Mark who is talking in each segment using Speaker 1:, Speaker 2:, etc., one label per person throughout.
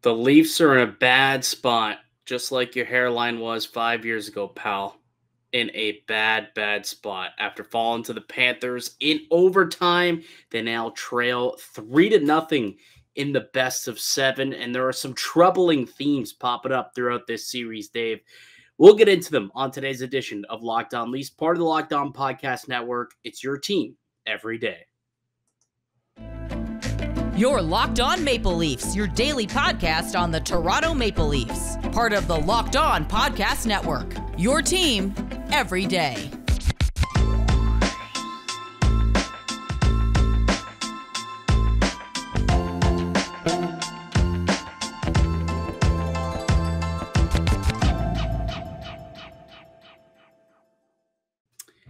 Speaker 1: The Leafs are in a bad spot, just like your hairline was 5 years ago, pal. In a bad, bad spot. After falling to the Panthers in overtime, they now trail 3-0 in the best of seven. And there are some troubling themes popping up throughout this series, Dave. We'll get into them on today's edition of Locked On Leafs, part of the Locked On Podcast Network. It's your team every day.
Speaker 2: You're Locked On Maple Leafs, your daily podcast on the Toronto Maple Leafs. Part of the Locked On Podcast Network, your team every day.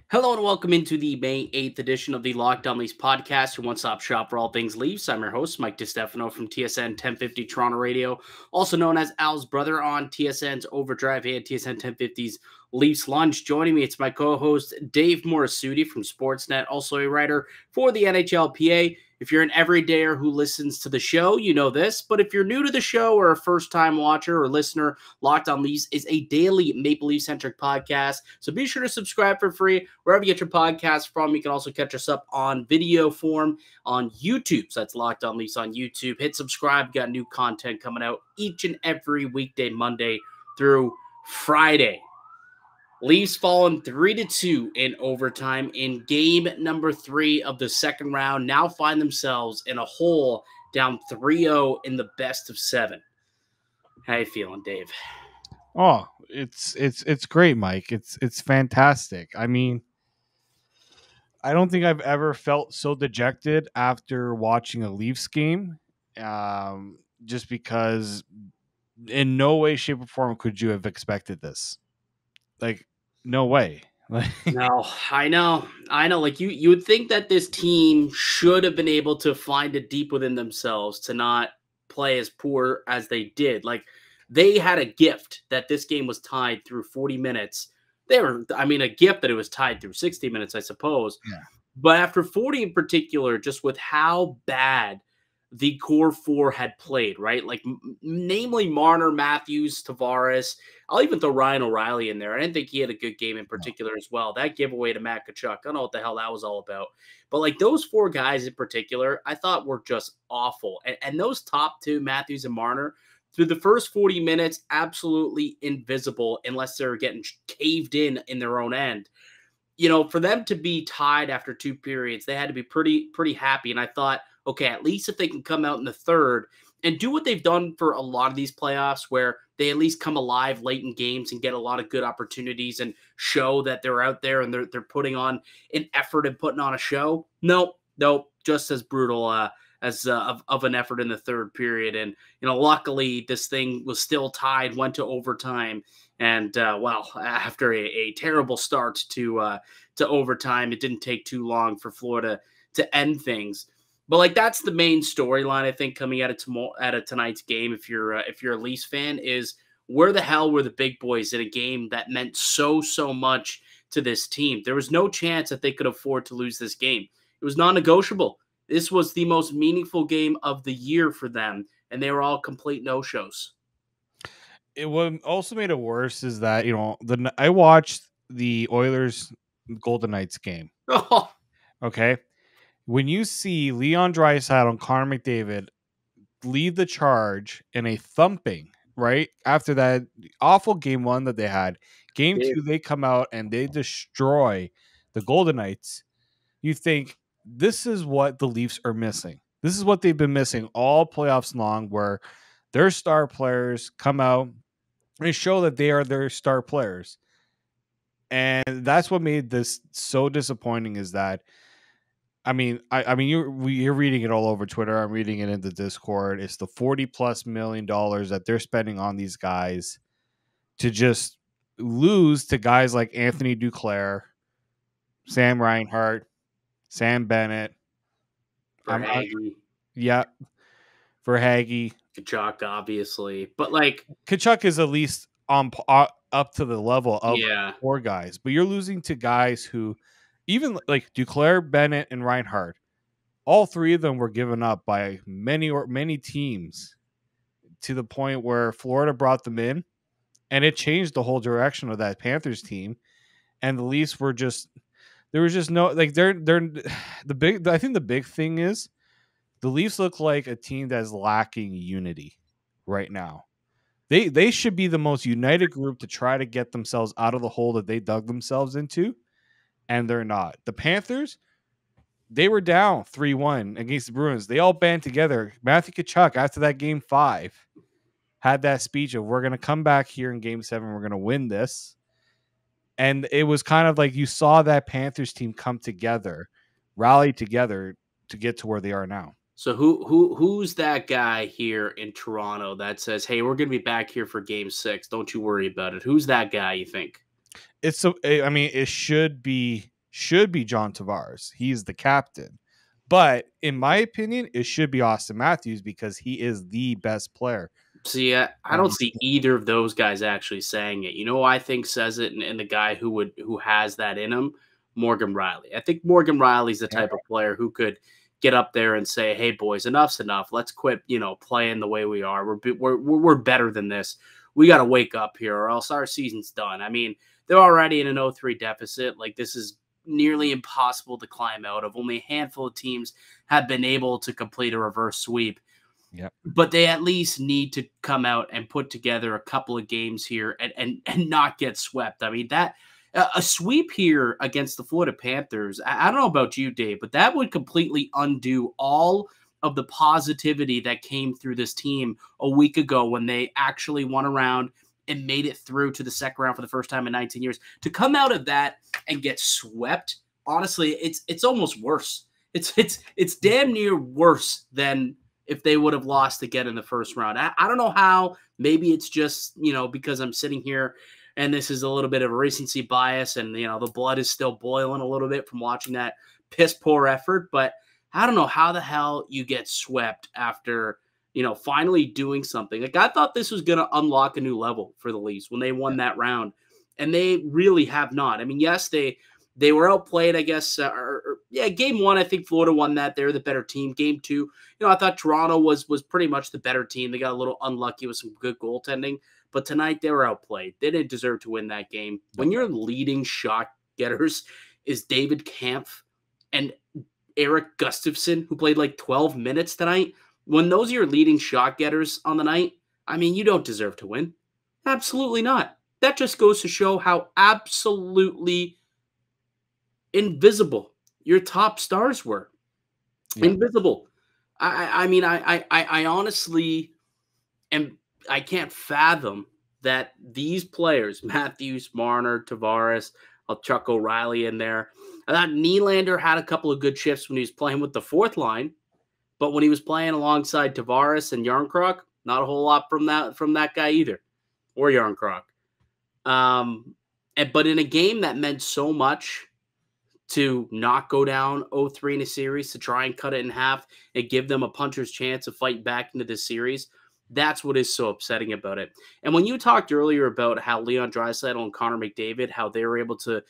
Speaker 1: Hello and welcome into the May 8th edition of the Locked On Leafs podcast, your one-stop shop for all things Leafs. I'm your host, Mike DiStefano from TSN 1050 Toronto Radio, also known as Al's brother on TSN's Overdrive and TSN 1050's Leafs Lunch. Joining me, it's my co-host, Dave Morassutti from Sportsnet, also a writer for the NHLPA. If you're an everydayer who listens to the show, you know this. But if you're new to the show or a first-time watcher or listener, Locked On Leafs is a daily Maple Leaf-centric podcast. So be sure to subscribe for free wherever you get your podcasts from. You can also catch us up on video form on YouTube. So that's Locked On Leafs on YouTube. Hit subscribe. Got new content coming out each and every weekday, Monday through Friday. Leafs fallen 3-2 in overtime in game number 3 of the second round. Now find themselves in a hole down 3-0 in the best of 7. How you feeling, Dave?
Speaker 3: Oh, it's great, Mike. It's fantastic. I mean, I don't think I've ever felt so dejected after watching a Leafs game. Just because in no way, shape, or form could you have expected this. Like, no way.
Speaker 1: No, I know. Like you would think that this team should have been able to find it deep within themselves to not play as poor as they did. Like they had a gift that this game was tied through 40 minutes. A gift that it was tied through 60 minutes, I suppose.
Speaker 3: Yeah.
Speaker 1: But after 40 in particular, just with how bad the core four had played, right? Like, namely Marner, Matthews, Tavares. I'll even throw Ryan O'Reilly in there. I didn't think he had a good game in particular as well. That giveaway to Matt Tkachuk, I don't know what the hell that was all about. But, like, those four guys in particular, I thought were just awful. And those top two, Matthews and Marner, through the first 40 minutes, absolutely invisible unless they're getting caved in their own end. You know, for them to be tied after 2 periods, they had to be pretty happy. And I thought, okay, at least if they can come out in the third and do what they've done for a lot of these playoffs where they at least come alive late in games and get a lot of good opportunities and show that they're out there and they're putting on an effort and putting on a show. Nope, just as brutal as of an effort in the third period. And, you know, luckily this thing was still tied, went to overtime. And, after a terrible start to overtime, it didn't take too long for Florida to end things. But like that's the main storyline I think coming out of tonight's game. If you're a Leafs fan, is where the hell were the big boys in a game that meant so much to this team? There was no chance that they could afford to lose this game. It was non-negotiable. This was the most meaningful game of the year for them, and they were all complete no-shows.
Speaker 3: What also made it worse is that I watched the Oilers Golden Knights game.
Speaker 1: Oh.
Speaker 3: Okay. When you see Leon Draisaitl and Connor McDavid lead the charge in a thumping, right? After that awful game 1 that they had, game 2, they come out and they destroy the Golden Knights. You think this is what the Leafs are missing. This is what they've been missing all playoffs long, where their star players come out and show that they are their star players. And that's what made this so disappointing is that, you're reading it all over Twitter. I'm reading it in the Discord. It's the $40+ million that they're spending on these guys to just lose to guys like Anthony Duclair, Sam Reinhart, Sam Bennett.
Speaker 1: Verhaeghe.
Speaker 3: Verhaeghe.
Speaker 1: Tkachuk, obviously. But like
Speaker 3: Tkachuk is at least up to the level of 4 guys. But you're losing to guys who, even like Duclair, Bennett, and Reinhart, all 3 of them were given up by many teams to the point where Florida brought them in, and it changed the whole direction of that Panthers team. And the Leafs were just, there was just no, like, they're the big, I think the big thing is the Leafs look like a team that's lacking unity right now. They should be the most united group to try to get themselves out of the hole that they dug themselves into, and they're not. The Panthers, they were down 3-1 against the Bruins. They all band together. Matthew Tkachuk, after that game 5, had that speech of, we're going to come back here in game 7. We're going to win this. And it was kind of like you saw that Panthers team come together, rally together to get to where they are now.
Speaker 1: So who's that guy here in Toronto that says, "Hey, we're going to be back here for Game 6. Don't you worry about it"? Who's that guy? You think?
Speaker 3: It should be John Tavares. He's the captain, but in my opinion, it should be Austin Matthews because he is the best player.
Speaker 1: See, I don't see either of those guys actually saying it. You know who I think says it, and the guy who has that in him, Morgan Riley. I think Morgan Riley's the type of player who could get up there and say, "Hey, boys, enough's enough. Let's quit, playing the way we are. We're better than this. We got to wake up here, or else our season's done." I mean, they're already in an 0-3 deficit. Like, this is nearly impossible to climb out of. Only a handful of teams have been able to complete a reverse sweep.
Speaker 3: Yeah,
Speaker 1: but they at least need to come out and put together a couple of games here and not get swept. I mean, that a sweep here against the Florida Panthers, I don't know about you, Dave, but that would completely undo all of the positivity that came through this team a week ago when they actually won a round and made it through to the second round for the first time in 19 years. To come out of that and get swept, honestly, it's almost worse. It's damn near worse than if they would have lost again in the first round. I don't know how. Maybe it's just, because I'm sitting here and this is a little bit of a recency bias and, the blood is still boiling a little bit from watching that piss poor effort. But I don't know how the hell you get swept after, finally doing something. Like, I thought this was going to unlock a new level for the Leafs when they won that round. And they really have not. I mean, yes, they were outplayed, I guess. Game 1, I think Florida won that. They're the better team. Game 2, I thought Toronto was pretty much the better team. They got a little unlucky with some good goaltending. But tonight, they were outplayed. They didn't deserve to win that game. When your leading shot getters is David Kampf and Eric Gustafsson, who played like 12 minutes tonight, when those are your leading shot getters on the night, I mean, you don't deserve to win. Absolutely not. That just goes to show how absolutely invisible your top stars were. Yeah. Invisible. I mean, I honestly I can't fathom that these players, Matthews, Marner, Tavares, I'll chuck O'Reilly in there. I thought Nylander had a couple of good shifts when he was playing with the fourth line, but when he was playing alongside Tavares and Yarncroc, not a whole lot from that guy either, or Yarncroc. But in a game that meant so much to not go down 0-3 in a series, to try and cut it in half and give them a puncher's chance of fighting back into this series, that's what is so upsetting about it. And when you talked earlier about how Leon Draisaitl and Connor McDavid, how they were able to,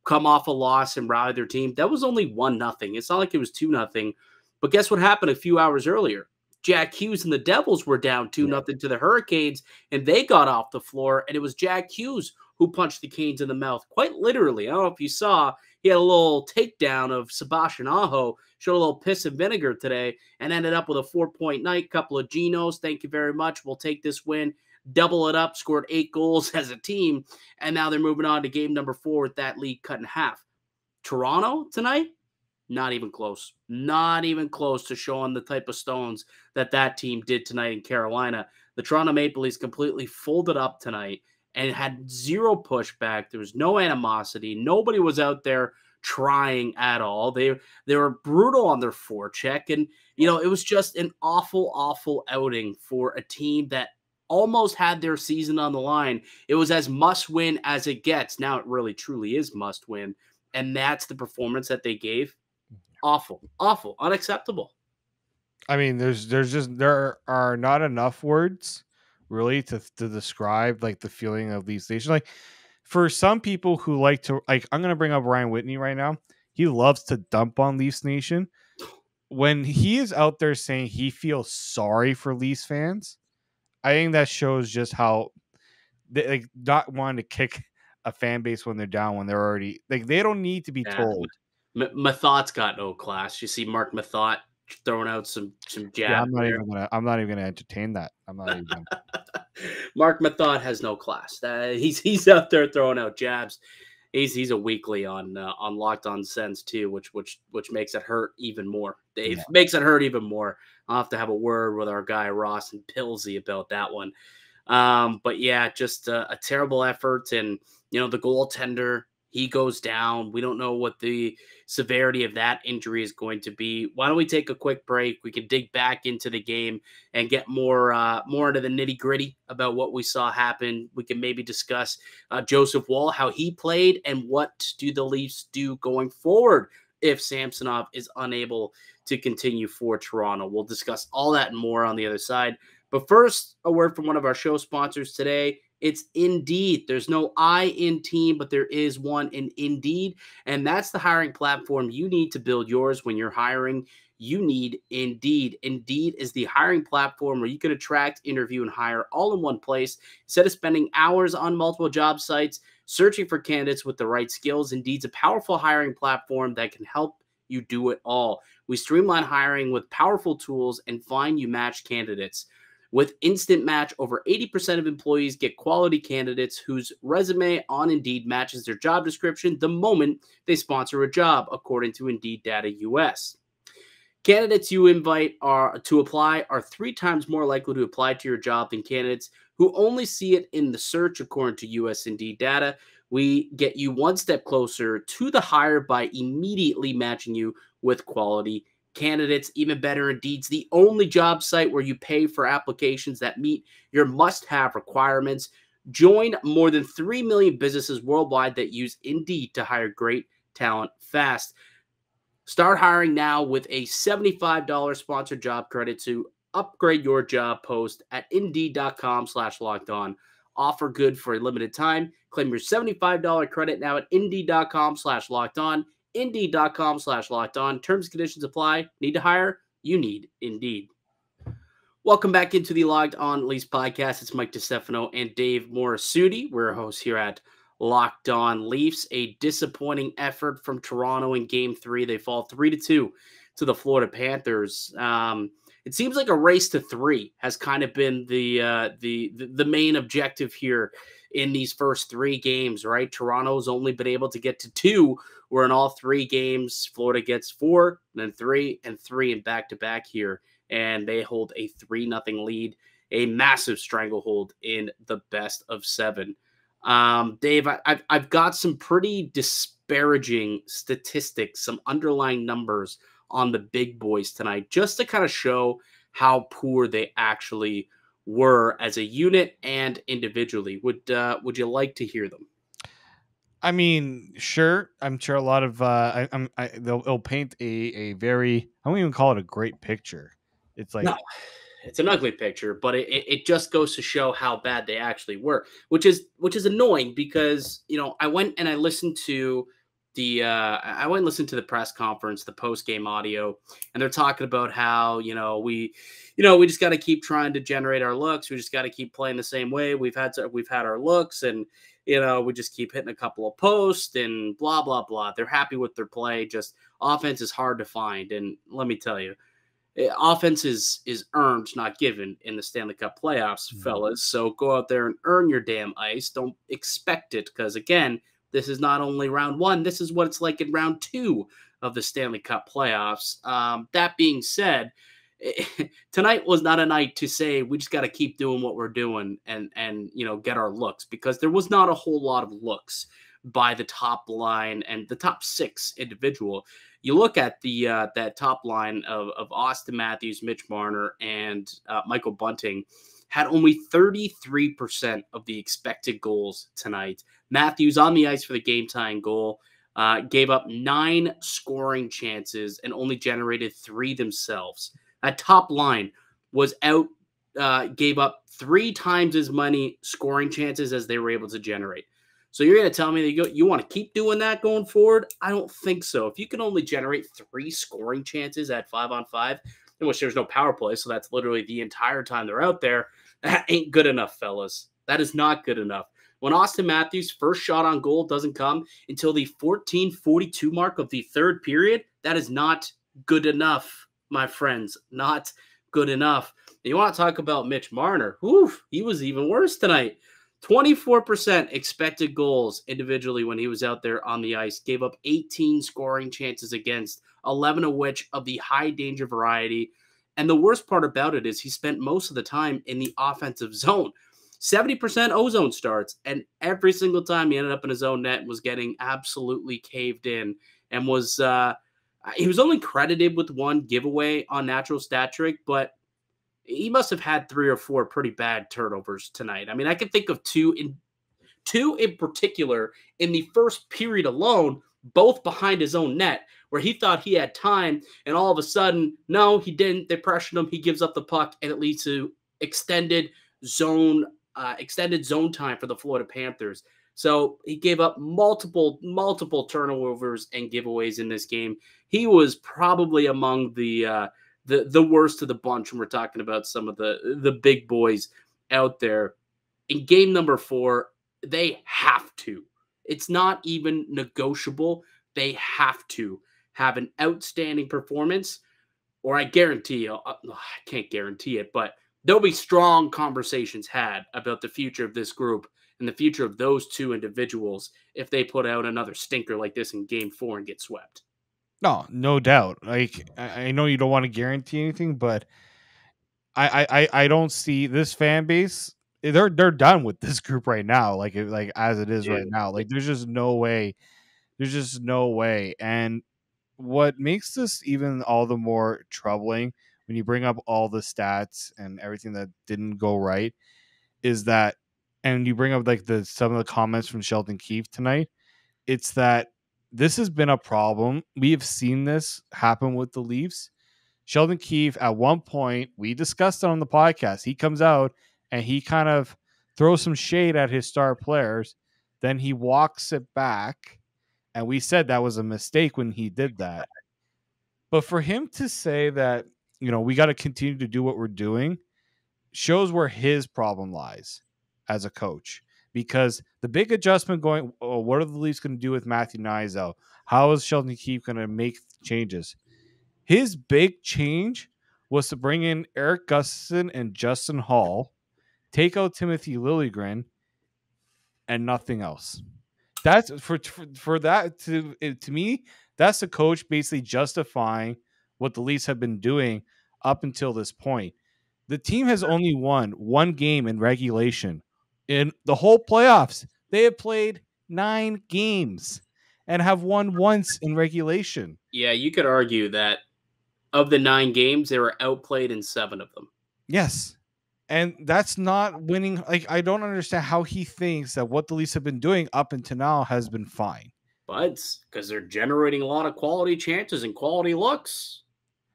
Speaker 1: come off a loss and rally their team, that was only 1-0. It's not like it was 2-0. But guess what happened a few hours earlier? Jack Hughes and the Devils were down 2-0 to the Hurricanes, and they got off the floor, and it was Jack Hughes who punched the Canes in the mouth, quite literally. I don't know if you saw, he had a little takedown of Sebastian Aho, showed a little piss and vinegar today, and ended up with a 4-point night, couple of Genos. Thank you very much. We'll take this win, double it up, scored 8 goals as a team, and now they're moving on to game number 4 with that lead cut in half. Toronto tonight? Not even close. Not even close to showing the type of stones that team did tonight in Carolina. The Toronto Maple Leafs completely folded up tonight and had zero pushback. There was no animosity. Nobody was out there trying at all. They were brutal on their forecheck. And, it was just an awful, awful outing for a team that almost had their season on the line. It was as must-win as it gets. Now it really, truly is must-win. And that's the performance that they gave. Awful, awful, unacceptable.
Speaker 3: I mean, there are not enough words really to describe like the feeling of Leafs Nation. Like, for some people who like to, like, I'm going to bring up Ryan Whitney right now. He loves to dump on Leafs Nation. When he is out there saying he feels sorry for Leafs fans, I think that shows just how they like not wanting to kick a fan base when they're down, when they're already like they don't need to be
Speaker 1: Yeah.
Speaker 3: told.
Speaker 1: Mathot's got no class. You see Mark Mathot throwing out some
Speaker 3: Yeah,
Speaker 1: jabs there.
Speaker 3: I'm not even gonna entertain that. I'm not even.
Speaker 1: Mark Mathot has no class. He's out there throwing out jabs. He's a weekly on Locked On Sens too, which makes it hurt even more. Dave makes it hurt even more. I'll have to have a word with our guy Ross and Pilsy about that one. But yeah, just a terrible effort, and the goaltender, he goes down. We don't know what the severity of that injury is going to be. Why don't we take a quick break? We can dig back into the game and get more into the nitty gritty about what we saw happen. We can maybe discuss Joseph Woll, how he played, and what do the Leafs do going forward if Samsonov is unable to continue for Toronto. We'll discuss all that and more on the other side. But first, a word from one of our show sponsors today. It's Indeed. There's no I in team, but there is one in Indeed, and that's the hiring platform you need to build yours. When you're hiring, you need Indeed. Indeed is the hiring platform where you can attract, interview, and hire all in one place. Instead of spending hours on multiple job sites searching for candidates with the right skills, Indeed's a powerful hiring platform that can help you do it all. We streamline hiring with powerful tools and find you match candidates. With Instant Match, over 80% of employees get quality candidates whose resume on Indeed matches their job description the moment they sponsor a job, according to Indeed Data US. Candidates you invite to apply are 3 times more likely to apply to your job than candidates who only see it in the search, according to US Indeed data. We get you one step closer to the hire by immediately matching you with quality candidates. Even better, Indeed's the only job site where you pay for applications that meet your must-have requirements. Join more than 3 million businesses worldwide that use Indeed to hire great talent fast. Start hiring now with a $75 sponsored job credit to upgrade your job post at Indeed.com/lockedon. Offer good for a limited time. Claim your $75 credit now at Indeed.com/lockedon. Indeed.com/lockedon. Terms and conditions apply. Need to hire? You need Indeed. Welcome back into the Locked On Leafs podcast. It's Mike DiStefano and Dave Morassutti. We're hosts here at Locked On Leafs. A disappointing effort from Toronto in Game 3. They fall 3-2 to the Florida Panthers. It seems like a race to 3 has kind of been the main objective here in these first 3 games, right? Toronto's only been able to get to 2, where in all 3 games, Florida gets 4, then 3, and 3 in back-to-back here, and they hold a 3-0 lead, a massive stranglehold in the best of 7. Dave, I've got some pretty disparaging statistics, some underlying numbers on the big boys tonight, just to kind of show how poor they actually were as a unit and individually. Would you like to hear them?
Speaker 3: I mean, sure. I'm sure a lot of they'll paint a very, I won't even call it a great picture. It's like,
Speaker 1: no, it's an ugly picture, but it just goes to show how bad they actually were, which is annoying because I went and I listened to the press conference, the post game audio, and they're talking about how we just got to keep trying to generate our looks. We just got to keep playing the same way. We've had our looks, and we just keep hitting a couple of posts and blah blah blah. They're happy with their play. Just offense is hard to find, and let me tell you, offense is earned, not given in the Stanley Cup playoffs, fellas. So go out there and earn your damn ice. Don't expect it, because again, this is not only round 1. This is what it's like in round 2 of the Stanley Cup playoffs. That being said, tonight was not a night to say we just got to keep doing what we're doing and get our looks, because there was not a whole lot of looks by the top line and the top 6 individual. You look at that top line of Austin Matthews, Mitch Marner, and Michael Bunting had only 33% of the expected goals tonight. Matthews on the ice for the game-tying goal, gave up 9 scoring chances and only generated 3 themselves. That top line was gave up 3 times as many scoring chances as they were able to generate. So you're going to tell me that you want to keep doing that going forward? I don't think so. If you can only generate 3 scoring chances at 5-on-5, in which there's no power play, so that's literally the entire time they're out there, That ain't good enough, fellas. That is not good enough. When Austin Matthews' first shot on goal doesn't come until the 14:42 mark of the third period, that is not good enough, my friends. Not good enough. You want to talk about Mitch Marner? Whew, he was even worse tonight. 24% expected goals individually when he was out there on the ice. Gave up 18 scoring chances against, 11 of which of the high danger variety. And the worst part about it is he spent most of the time in the offensive zone. 70% ozone starts, and every single time he ended up in his own net was getting absolutely caved in, and he was only credited with one giveaway on natural stat trick, but he must have had 3 or 4 pretty bad turnovers tonight. I mean, I can think of two in particular in the first period alone, both behind his own net, where he thought he had time, and all of a sudden, no, he didn't. They pressured him. He gives up the puck, and it leads to extended zone time for the Florida Panthers. So he gave up multiple turnovers and giveaways in this game. He was probably among the worst of the bunch when we're talking about some of the big boys out there. In game number 4, they have to. It's not even negotiable. They have to have an outstanding performance, or I guarantee you, I can't guarantee it, but there'll be strong conversations had about the future of this group and the future of those two individuals if they put out another stinker like this in game 4 and get swept.
Speaker 3: No doubt. Like, I know you don't want to guarantee anything, but I don't see this fan base. They're done with this group right now. Like as it is right now. Like there's just no way. There's just no way. And what makes this even all the more troubling when you bring up all the stats and everything that didn't go right is that, and you bring up like some of the comments from Sheldon Keefe tonight, it's that this has been a problem. We have seen this happen with the Leafs. Sheldon Keefe, at one point, we discussed it on the podcast. He comes out and he kind of throws some shade at his star players. Then he walks it back. And we said that was a mistake when he did that. But for him to say that, we got to continue to do what we're doing shows where his problem lies as a coach. Because the big adjustment going, what are the Leafs going to do with Matthew Nizel? How is Sheldon Keefe going to make changes? His big change was to bring in Eric Gustafson and Justin Hall, take out Timothy Liljegren, and nothing else. That's for that to me. That's the coach basically justifying what the Leafs have been doing up until this point. The team has only won one game in regulation in the whole playoffs. They have played 9 games and have won once in regulation.
Speaker 1: Yeah, you could argue that of the 9 games, they were outplayed in 7 of them.
Speaker 3: Yes. And that's not winning. Like, I don't understand how he thinks that what the Leafs have been doing up until now has been fine.
Speaker 1: But it's because they're generating a lot of quality chances and quality looks.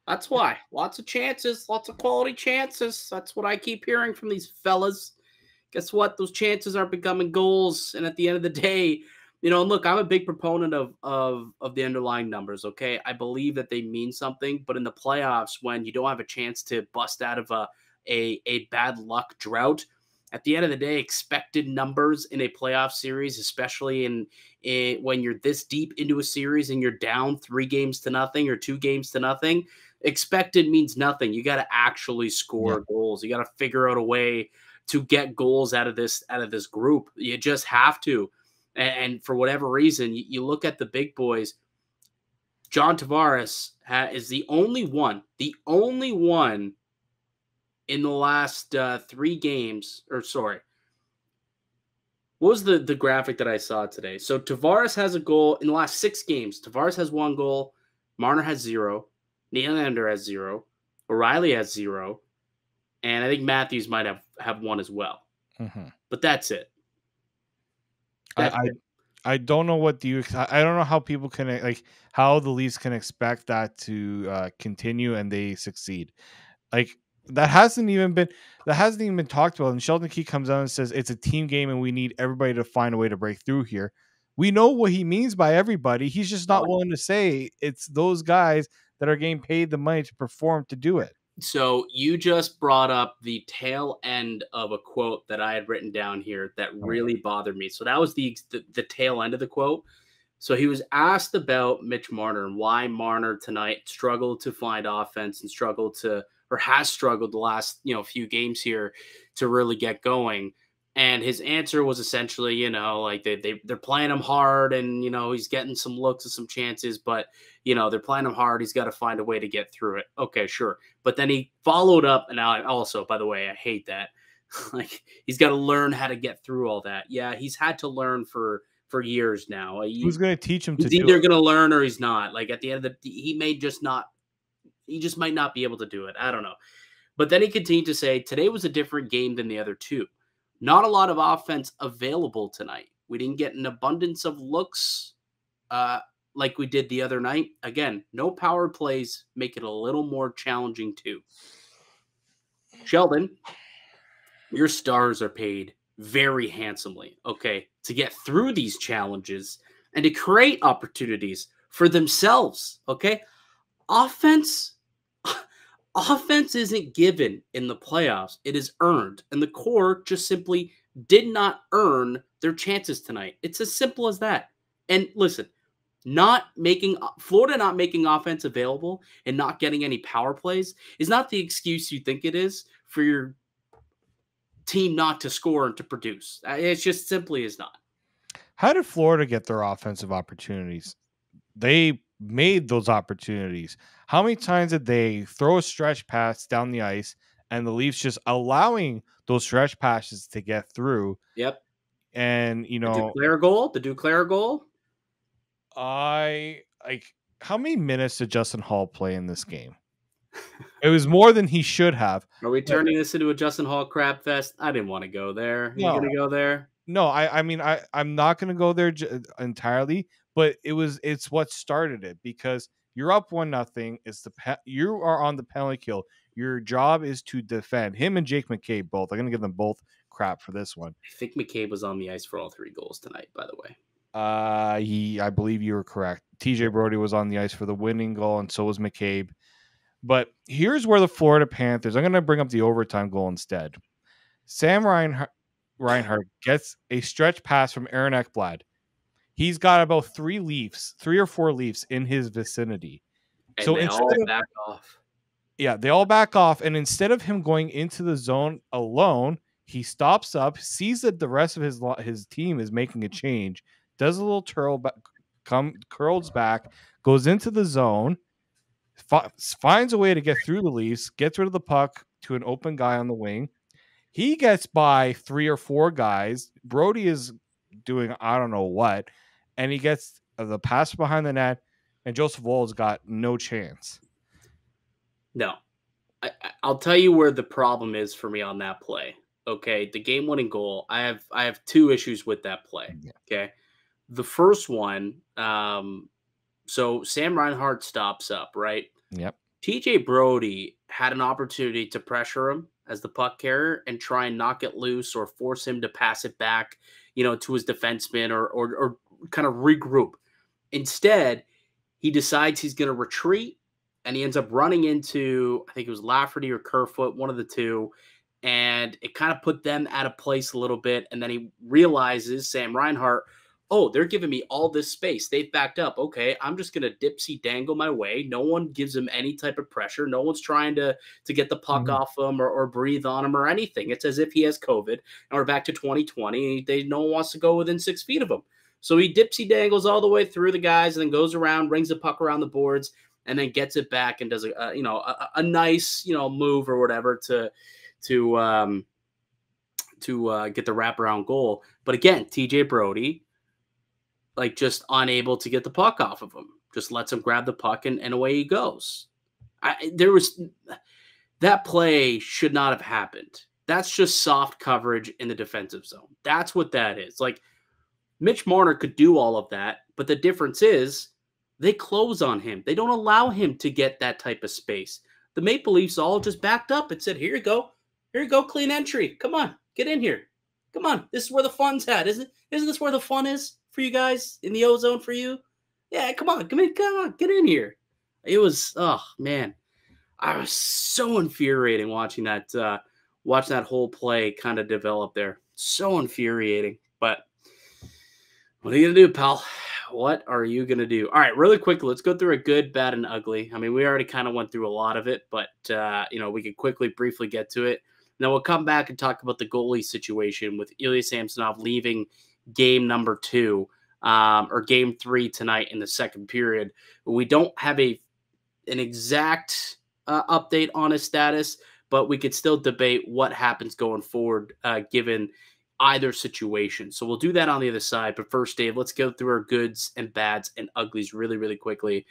Speaker 1: That's why. Lots of chances, lots of quality chances. That's what I keep hearing from these fellas. Guess what? Those chances are becoming goals. And at the end of the day, look, I'm a big proponent of the underlying numbers, okay? I believe that they mean something. But in the playoffs, when you don't have a chance to bust out of a bad luck drought, at the end of the day, expected numbers in a playoff series, especially in when you're this deep into a series and you're down 3-0 or 2-0, expected means nothing. You got to actually score goals. You got to figure out a way to get goals out of this group. You just have to. And for whatever reason, you look at the big boys. John Tavares is the only one in the last 3 games, or sorry, what was the graphic that I saw today? So Tavares has a goal in the last 6 games. Tavares has 1 goal. Marner has 0. Nylander has 0. O'Reilly has 0. And I think Matthews might have 1 as well.
Speaker 3: Mm-hmm.
Speaker 1: But that's it.
Speaker 3: I don't know I don't know how people can, how the Leafs can expect that to continue and they succeed. Like, that hasn't even been talked about. And Sheldon Keefe comes out and says it's a team game and we need everybody to find a way to break through here. We know what he means by everybody. He's just not willing to say it's those guys that are getting paid the money to perform to do it.
Speaker 1: So you just brought up the tail end of a quote that I had written down here that really bothered me. So that was the tail end of the quote. So he was asked about Mitch Marner and why Marner tonight struggled to find offense and has struggled the last, few games here to really get going. And his answer was essentially, like they're playing him hard and, he's getting some looks and some chances, but, they're playing him hard. He's got to find a way to get through it. Okay, sure. But then he followed up. And I also, by the way, I hate that. Like he's got to learn how to get through all that. Yeah, he's had to learn for years now.
Speaker 3: Who's going to teach him to do it?
Speaker 1: He's either going to learn or he's not. Like at the end of he just might not be able to do it. I don't know. But then he continued to say, today was a different game than the other two. Not a lot of offense available tonight. We didn't get an abundance of looks like we did the other night. Again, no power plays make it a little more challenging too. Sheldon, your stars are paid very handsomely, okay, to get through these challenges and to create opportunities for themselves, okay? Offense isn't given in the playoffs. It is earned. And the core just simply did not earn their chances tonight. It's as simple as that. And listen, Florida not making offense available and not getting any power plays is not the excuse you think it is for your team not to score and to produce. It's just simply is not.
Speaker 3: How did Florida get their offensive opportunities? They made those opportunities. How many times did they throw a stretch pass down the ice and the Leafs just allowing those stretch passes to get through?
Speaker 1: Yep.
Speaker 3: And,
Speaker 1: the Duclair goal.
Speaker 3: How many minutes did Justin Hall play in this game? It was more than he should have.
Speaker 1: Are we turning this into a Justin Hall crab fest? I didn't want to go there. Are you going to go there?
Speaker 3: No, I'm not going to go there entirely, but it's what started it because you're up 1-0. You are on the penalty kill. Your job is to defend. Him and Jake McCabe both. I'm going to give them both crap for this one.
Speaker 1: I think McCabe was on the ice for all 3 goals tonight, by the way.
Speaker 3: I believe you were correct. TJ Brody was on the ice for the winning goal, and so was McCabe. But here's where the Florida Panthers, I'm going to bring up the overtime goal instead. Sam Reinhart gets a stretch pass from Aaron Ekblad. He's got about 3 or 4 Leafs in his vicinity.
Speaker 1: And so they all back off.
Speaker 3: Yeah, they all back off. And instead of him going into the zone alone, he stops up, sees that the rest of his team is making a change, does a little curls back, goes into the zone, finds a way to get through the Leafs, gets rid of the puck to an open guy on the wing. He gets by 3 or 4 guys. Brody is doing I don't know what, and he gets the pass behind the net, and Joseph Woll's got no chance.
Speaker 1: No. I'll tell you where the problem is for me on that play. Okay, the game-winning goal, I have 2 issues with that play. Okay. The first one, so Sam Reinhart stops up, right?
Speaker 3: Yep.
Speaker 1: TJ Brody had an opportunity to pressure him as the puck carrier and try and knock it loose or force him to pass it back, to his defenseman or kind of regroup. Instead, he decides he's going to retreat and he ends up running into, I think it was Lafferty or Kerfoot, one of the two, and it kind of put them out of place a little bit. And then he realizes, Sam Reinhart, oh, they're giving me all this space. They've backed up. Okay, I'm just going to dipsy dangle my way. No one gives him any type of pressure. No one's trying to get the puck off him or breathe on him or anything. It's as if he has COVID and we're back to 2020. No one wants to go within 6 feet of him. So he dipsy dangles all the way through the guys and then goes around, rings the puck around the boards, and then gets it back and does a nice move or whatever to get the wraparound goal. But again, TJ Brody, just unable to get the puck off of him, just lets him grab the puck and away he goes. That play should not have happened. That's just soft coverage in the defensive zone. That's what that is. Mitch Marner could do all of that, but the difference is they close on him. They don't allow him to get that type of space. The Maple Leafs all just backed up and said, here you go. Here you go, clean entry. Come on, get in here. Come on, this is where the fun's at. Isn't this where the fun is for you guys in the ozone for you? Yeah, come on, get in here. It was, oh, man. I was so infuriating watching that whole play kind of develop there. So infuriating. But what are you gonna do, pal? What are you gonna do? All right, really quickly, let's go through a good, bad, and ugly. I mean, we already kind of went through a lot of it, but we could briefly get to it. Then we'll come back and talk about the goalie situation with Ilya Samsonov leaving game number 2, or game 3 tonight in the second period. We don't have an exact update on his status, but we could still debate what happens going forward, given either situation. So we'll do that on the other side. But first, Dave, let's go through our goods and bads and uglies really, really quickly.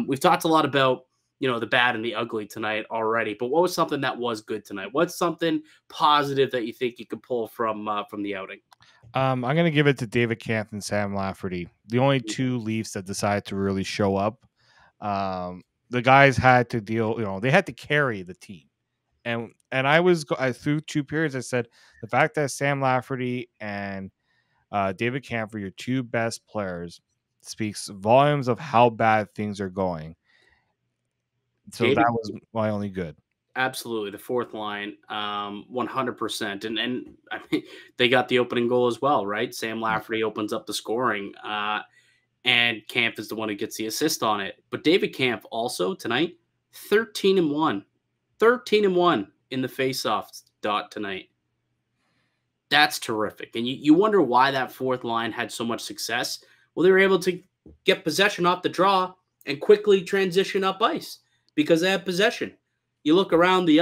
Speaker 1: We've talked a lot about, the bad and the ugly tonight already, but what was something that was good tonight? What's something positive that you think you could pull from the outing?
Speaker 3: I'm going to give it to David Kampf and Sam Lafferty, the only two Leafs that decided to really show up. The guys had to deal, they had to carry the team. And I through 2 periods, I said the fact that Sam Lafferty and David Kampf are your 2 best players speaks volumes of how bad things are going. So
Speaker 1: David,
Speaker 3: that was my only good.
Speaker 1: absolutely, the fourth line, 100%, and I mean, they got the opening goal as well, right? Sam Lafferty opens up the scoring, and Kampf is the one who gets the assist on it. But David Kampf also tonight, 13-1, 13-1 in the faceoff dot tonight. That's terrific, and you wonder why that fourth line had so much success. Well, they were able to get possession off the draw and quickly transition up ice because they had possession. You look around the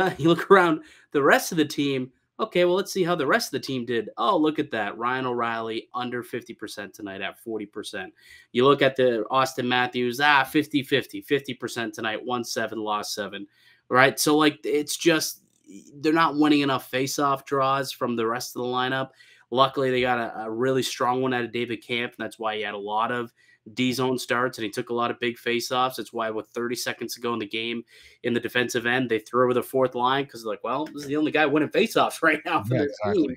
Speaker 1: rest of the team. Okay, well, let's see how the rest of the team did. Oh, look at that. Ryan O'Reilly under 50% tonight at 40%. You look at the Austin Matthews, 50-50, 50% tonight, won 7, lost 7. Right? So, it's just they're not winning enough face-off draws from the rest of the lineup. Luckily, they got a really strong one out of David Kampf, and that's why he had a lot of D-zone starts, and he took a lot of big face-offs. That's why with 30 seconds to go in the game in the defensive end, they threw over the fourth line because they're like, well, this is the only guy winning face-offs right now for their team.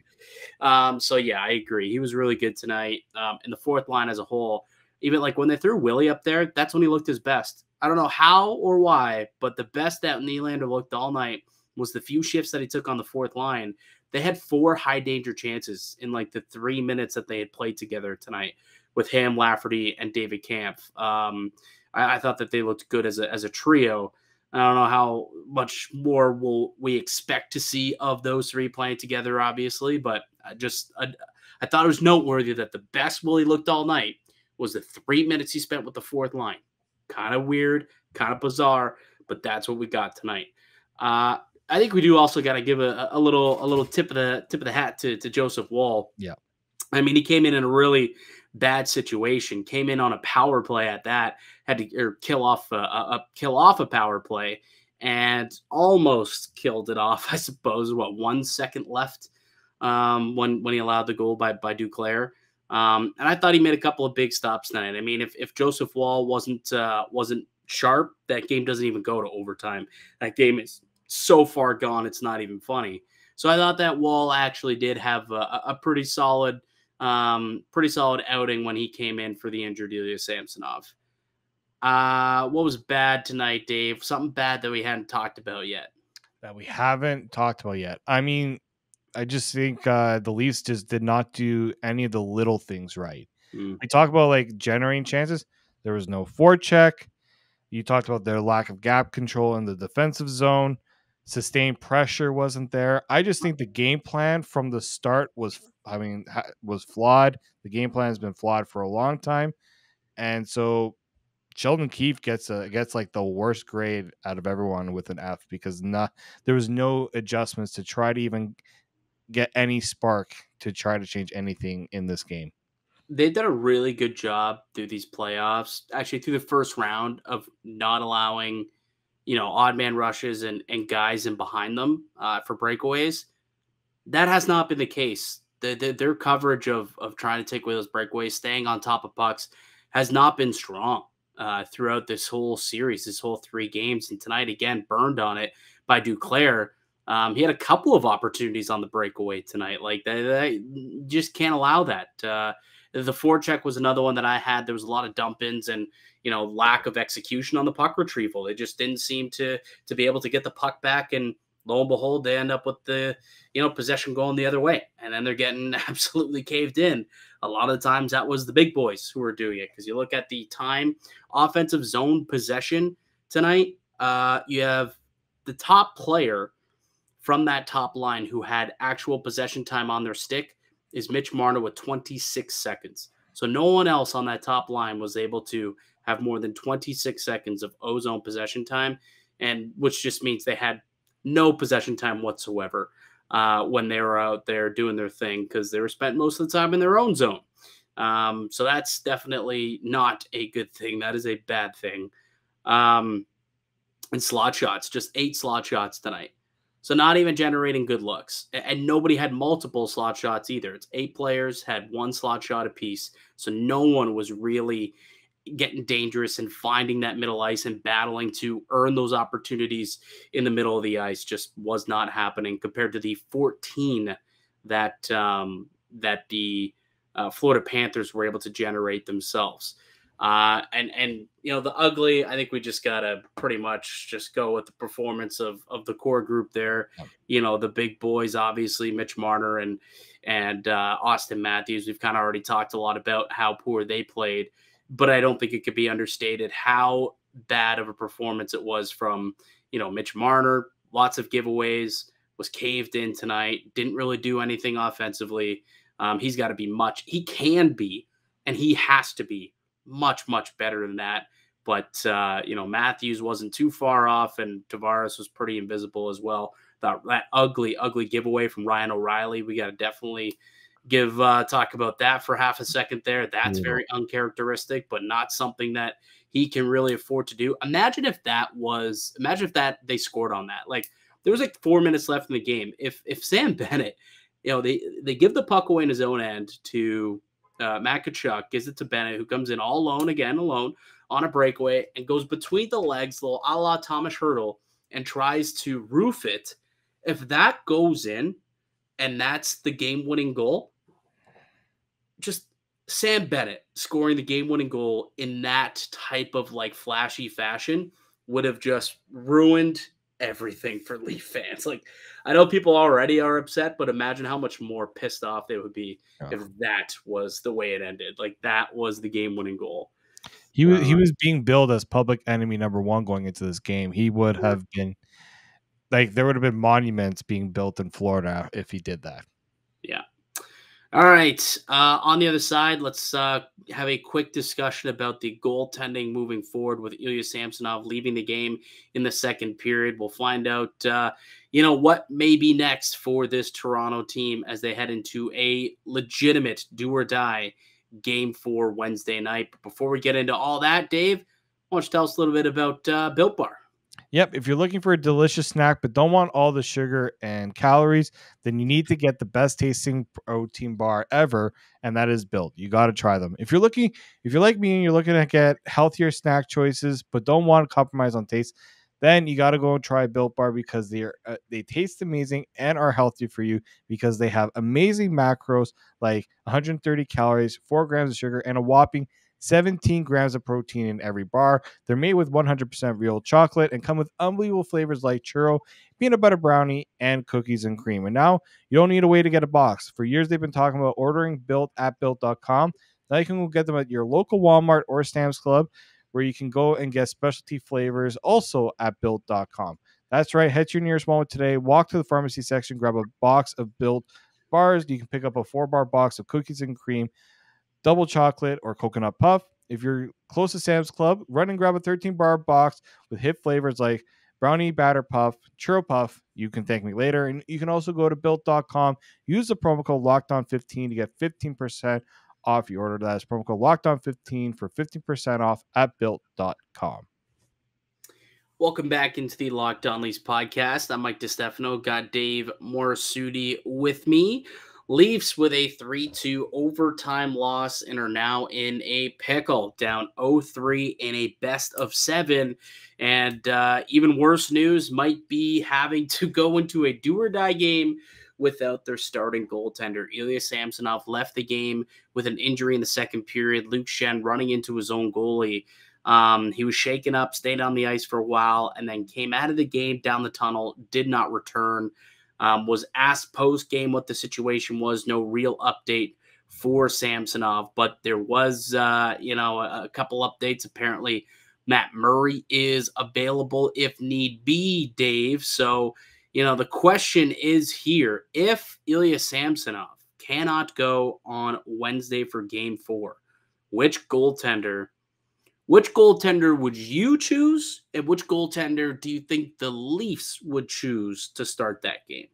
Speaker 1: So, yeah, I agree. He was really good tonight. And the fourth line as a whole, even when they threw Willie up there, that's when he looked his best. I don't know how or why, but the best that Nylander looked all night was the few shifts that he took on the fourth line. They had 4 high-danger chances in the 3 minutes that they had played together tonight with Ham, Lafferty, and David Kampf. I thought that they looked good as a trio. I don't know how much more we expect to see of those 3 playing together, obviously, but I thought it was noteworthy that the best Willie looked all night was the 3 minutes he spent with the fourth line. Kind of weird, kind of bizarre, but that's what we got tonight. I think we do also got to give a little tip of the hat to Joseph Woll.
Speaker 3: Yeah,
Speaker 1: I mean, he came in a really bad situation. Came in on a power play at that. Had to kill off a power play and almost killed it off. I suppose 1 second left when he allowed the goal by Duclair. And I thought he made a couple of big stops tonight. I mean, if Joseph Woll wasn't sharp, that game doesn't even go to overtime. That game is so far gone, it's not even funny. So I thought that Woll actually did have a pretty solid outing when he came in for the injured Ilya Samsonov. What was bad tonight, Dave? Something bad that we hadn't talked about yet. I mean, I just think the Leafs just did not do any of the little things right. We talk about generating chances. There was no forecheck. You talked about their lack of gap control in the defensive zone. Sustained pressure wasn't there. I just think the game plan from the start was flawed. The game plan has been flawed for a long time. And so Sheldon Keefe gets the worst grade out of everyone with an F because there was no adjustments to try to even get any spark to try to change anything in this game. They've done a really good job through these playoffs, actually through the first round, of not allowing, odd man rushes and guys in behind them for breakaways. That has not been the case. Their coverage of trying to take away those breakaways, staying on top of pucks, has not been strong throughout this whole series, this whole 3 games. And tonight, again, burned on it by Duclair. He had a couple of opportunities on the breakaway tonight. They just can't allow that. The forecheck was another one that I had. There was a lot of dump-ins and, lack of execution on the puck retrieval. They just didn't seem to be able to get the puck back, and lo and behold, they end up with the, possession going the other way. And then they're getting absolutely caved in. A lot of the times that was the big boys who were doing it, because you look at the time offensive zone possession tonight, you have the top player from that top line who had actual possession time on their stick is Mitch Marner with 26 seconds. So no one else on that top line was able to have more than 26 seconds of ozone possession time, and which just means they had no possession time whatsoever when they were out there doing their thing, because they were spent most of the time in their own zone. So that's definitely not a good thing. That is a bad thing. And slot shots, just 8 slot shots tonight. So not even generating good looks. And nobody had multiple slot shots either. It's 8 players, had 1 slot shot apiece. So no one was really getting dangerous and finding that middle ice and battling to earn those opportunities in the middle of the ice. Just was not happening compared to the 14 that the Florida Panthers were able to generate themselves. And the ugly, I think we just got to pretty much just go with the performance of the core group there. The big boys, obviously, Mitch Marner and Austin Matthews. We've kind of already talked a lot about how poor they played, but I don't think it could be understated how bad of a performance it was from, Mitch Marner. Lots of giveaways, was caved in tonight, didn't really do anything offensively. He's got to be he can be, and he has to be much, much better than that. But, Matthews wasn't too far off, and Tavares was pretty invisible as well. That ugly, ugly giveaway from Ryan O'Reilly. We got to definitely talk about that for half a second there. That's very uncharacteristic, but not something that he can really afford to do. Imagine if they scored on that. Like, there was 4 minutes left in the game. If Sam Bennett, they give the puck away in his own end to Matt Tkachuk, gives it to Bennett, who comes in all alone on a breakaway and goes between the legs, little a la Thomas Hertl, and tries to roof it. If that goes in and that's the game-winning goal, just Sam Bennett scoring the game-winning goal in that type of flashy fashion would have just ruined everything for Leaf fans. I know people already are upset, but imagine how much more pissed off they would be if that was the way it ended. That was the game-winning goal.
Speaker 3: He was being billed as public enemy number 1 going into this game. He would have been there would have been monuments being built in Florida if he did that.
Speaker 1: Yeah. All right. On the other side, let's have a quick discussion about the goaltending moving forward with Ilya Samsonov leaving the game in the second period. We'll find out, what may be next for this Toronto team as they head into a legitimate do-or-die Game 4 Wednesday night. But before we get into all that, Dave, why don't you tell us a little bit about Built Bar?
Speaker 3: Yep. If you're looking for a delicious snack but don't want all the sugar and calories, then you need to get the best tasting protein bar ever, and that is Built. You got to try them. If you're like me and you're looking to get healthier snack choices but don't want to compromise on taste, then you got to go and try Built Bar, because they taste amazing and are healthy for you, because they have amazing macros like 130 calories, 4 grams of sugar, and a whopping 17 grams of protein in every bar. They're made with 100% real chocolate and come with unbelievable flavors like churro, peanut butter brownie, and cookies and cream. And now you don't need a way to get a box. For years, they've been talking about ordering Built at Built.com. Now you can go get them at your local Walmart or Sam's Club, where you can go and get specialty flavors also at Built.com. That's right. Head to your nearest Walmart today. Walk to the pharmacy section, grab a box of Built bars. You can pick up a 4-bar box of cookies and cream, double chocolate, or coconut puff. If you're close to Sam's Club, run and grab a 13-bar box with hit flavors like brownie batter puff, churro puff. You can thank me later. And you can also go to Built.com. Use the promo code LOCKEDON15 to get 15% off your order. That is promo code LOCKEDON15 for 15% off at Built.com.
Speaker 1: Welcome back into the Locked On Leafs podcast. I'm Mike DiStefano. Got Dave Morassutti with me. Leafs with a 3-2 overtime loss and are now in a pickle, down 0-3 in a best of 7. And even worse news, might be having to go into a do-or-die game without their starting goaltender. Ilya Samsonov left the game with an injury in the second period. Luke Shen running into his own goalie. He was shaken up, stayed on the ice for a while, and then came out of the game down the tunnel, did not return. Was asked post-game what the situation was. No real update for Samsonov, but there was, a couple updates. Apparently, Matt Murray is available if need be, Dave. So, the question is here, if Ilya Samsonov cannot go on Wednesday for Game 4, which goaltender would you choose, and which goaltender do you think the Leafs would choose to start that game?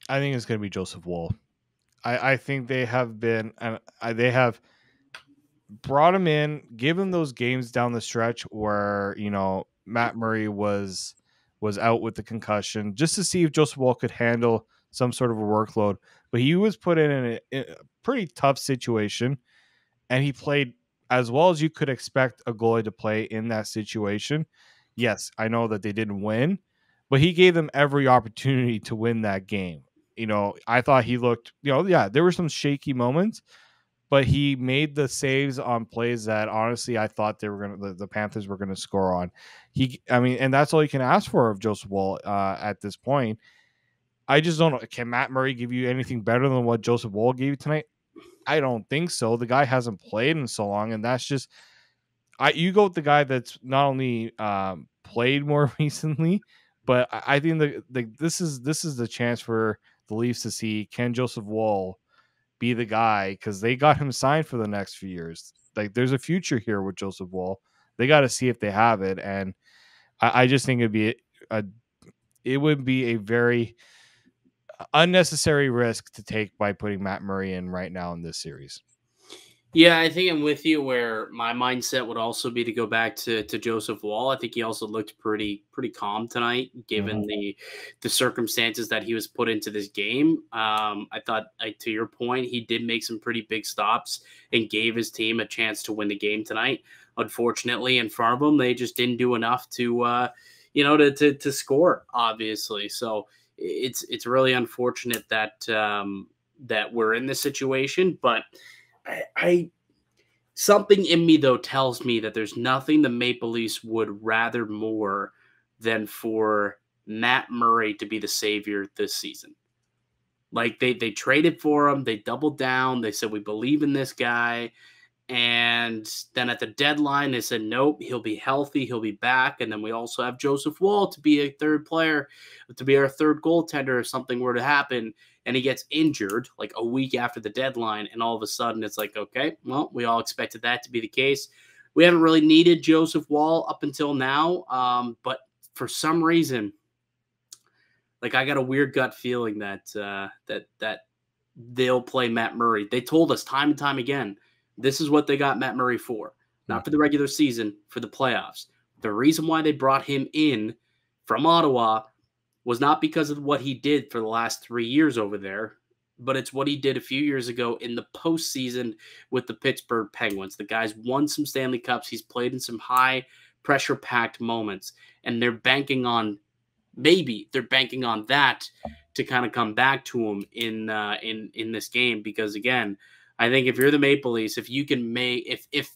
Speaker 3: I think it's going to be Joseph Woll. I think they have brought him in, given those games down the stretch where Matt Murray was out with the concussion, just to see if Joseph Woll could handle some sort of a workload. But he was put in a pretty tough situation, and he played as well as you could expect a goalie to play in that situation. Yes, I know that they didn't win, but he gave them every opportunity to win that game. I thought he looked, there were some shaky moments, but he made the saves on plays that honestly I thought the Panthers were gonna score on. And that's all you can ask for of Joseph Woll at this point. I just don't know. Can Matt Murray give you anything better than what Joseph Woll gave you tonight? I don't think so. The guy hasn't played in so long, and that's just you go with the guy that's not only played more recently, but I think this is the chance for the Leafs to see, can Joseph Woll be the guy, because they got him signed for the next few years. Like, there's a future here with Joseph Woll. They got to see if they have it, and I just think it would be a very unnecessary risk to take by putting Matt Murray in right now in this series.
Speaker 1: Yeah, I think I'm with you, where my mindset would also be to go back to Joseph Woll. I think he also looked pretty calm tonight, given the circumstances that he was put into this game. I thought, to your point, he did make some pretty big stops and gave his team a chance to win the game tonight. Unfortunately, in front of them, they just didn't do enough to score, obviously. So it's really unfortunate that that we're in this situation, but I something in me, though, tells me that there's nothing the Maple Leafs would rather more than for Matt Murray to be the savior this season. Like, they traded for him, they doubled down, they said, we believe in this guy. And then at the deadline, they said, nope, he'll be healthy, he'll be back. And then we also have Joseph Woll to be a third player, to be our third goaltender if something were to happen. And he gets injured like a week after the deadline. And all of a sudden, it's like, okay, well, we all expected that to be the case. We haven't really needed Joseph Woll up until now. But for some reason, like, I got a weird gut feeling that that they'll play Matt Murray. They told us time and time again, this is what they got Matt Murray for. Not for the regular season, for the playoffs. The reason why they brought him in from Ottawa was not because of what he did for the last 3 years over there, but it's what he did a few years ago in the postseason with the Pittsburgh Penguins. The guy's won some Stanley Cups. He's played in some high pressure-packed moments, and they're banking on that to kind of come back to him in this game. Because again, I think if you're the Maple Leafs, if you can if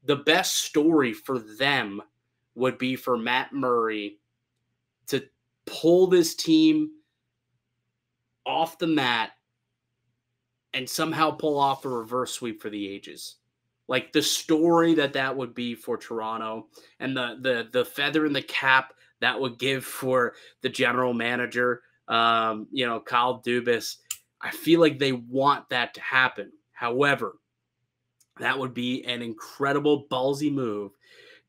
Speaker 1: the best story for them would be for Matt Murray to pull this team off the mat and somehow pull off a reverse sweep for the ages. Like, the story that would be for Toronto, and the feather in the cap that would give for the general manager, Kyle Dubas. I feel like they want that to happen. However, that would be an incredible ballsy move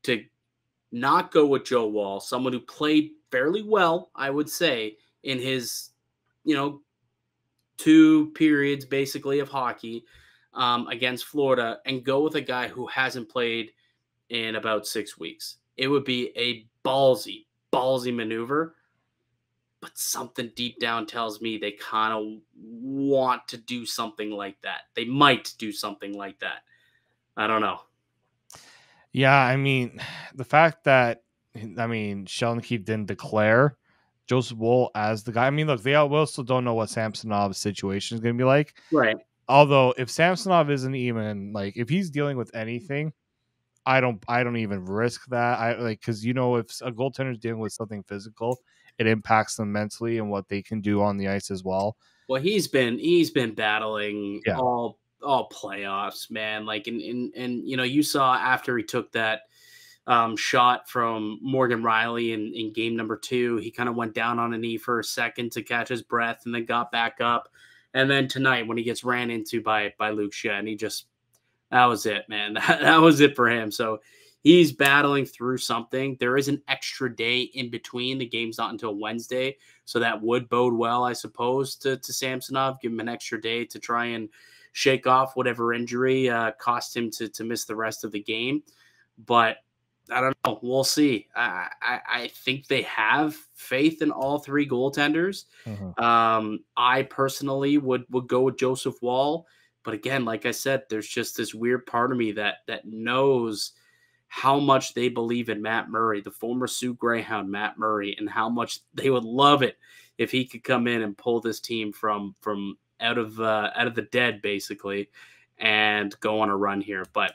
Speaker 1: to not go with Joe Woll, someone who played fairly well, I would say, in his, 2 periods basically of hockey against Florida, and go with a guy who hasn't played in about 6 weeks. It would be a ballsy maneuver, but something deep down tells me they kind of want to do something like that. They might do something like that. I don't know.
Speaker 3: Yeah, I mean, the fact that Sheldon Keefe didn't declare Joseph Woll as the guy. I mean, look, we also don't know what Samsonov's situation is going to be like.
Speaker 1: Right.
Speaker 3: Although if Samsonov isn't even like, if he's dealing with anything, I don't even risk that. I like, because if a goaltender is dealing with something physical, it impacts them mentally and what they can do on the ice as well.
Speaker 1: Well, he's been battling
Speaker 3: Yeah.
Speaker 1: all playoffs, man. Like, and you saw after he took that shot from Morgan Riley in game number 2, he kind of went down on a knee for a second to catch his breath and then got back up. And then tonight when he gets ran into by Luke Shen, that was it, man. That was it for him. So he's battling through something. There is an extra day in between. The game's not until Wednesday. So that would bode well, I suppose, to Samsonov. Give him an extra day to try and shake off whatever injury cost him to miss the rest of the game. But I don't know. We'll see. I think they have faith in all 3 goaltenders. I personally would go with Joseph Woll. But again, like I said, there's just this weird part of me that knows how much they believe in Matt Murray, the former Sioux Greyhound Matt Murray, and how much they would love it if he could come in and pull this team from out of the dead, basically, and go on a run here. But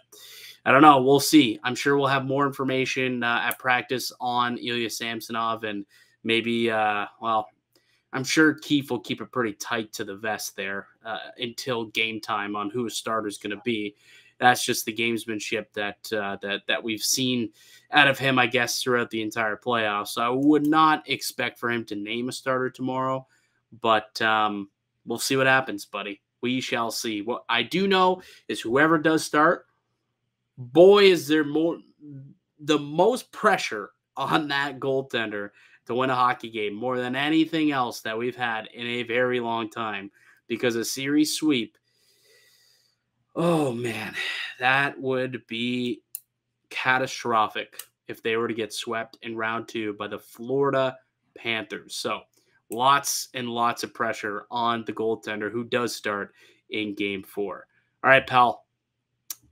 Speaker 1: I don't know. We'll see. I'm sure we'll have more information at practice on Ilya Samsonov, and maybe, I'm sure Keefe will keep it pretty tight to the vest there until game time on who his starter is going to be. That's just the gamesmanship that we've seen out of him, I guess, throughout the entire playoffs. So I would not expect for him to name a starter tomorrow, but we'll see what happens, buddy. We shall see. What I do know is whoever does start, boy, is there the most pressure on that goaltender to win a hockey game more than anything else that we've had in a very long time, because a series sweep, oh man, that would be catastrophic if they were to get swept in round 2 by the Florida Panthers. So lots and lots of pressure on the goaltender who does start in game 4. All right, pal.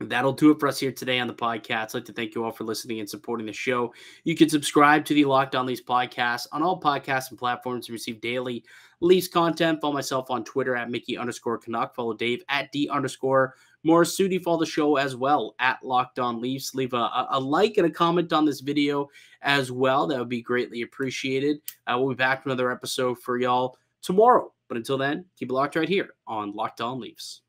Speaker 1: That'll do it for us here today on the podcast. I'd like to thank you all for listening and supporting the show. You can subscribe to the Locked On Leafs podcast on all podcasts and platforms to receive daily Leafs content. Follow myself on Twitter at Mickey_Canuck. Follow Dave at D_Morassutti. Follow the show as well at Locked On Leafs. Leave a like and a comment on this video as well. That would be greatly appreciated. We'll be back with another episode for y'all tomorrow. But until then, keep it locked right here on Locked On Leafs.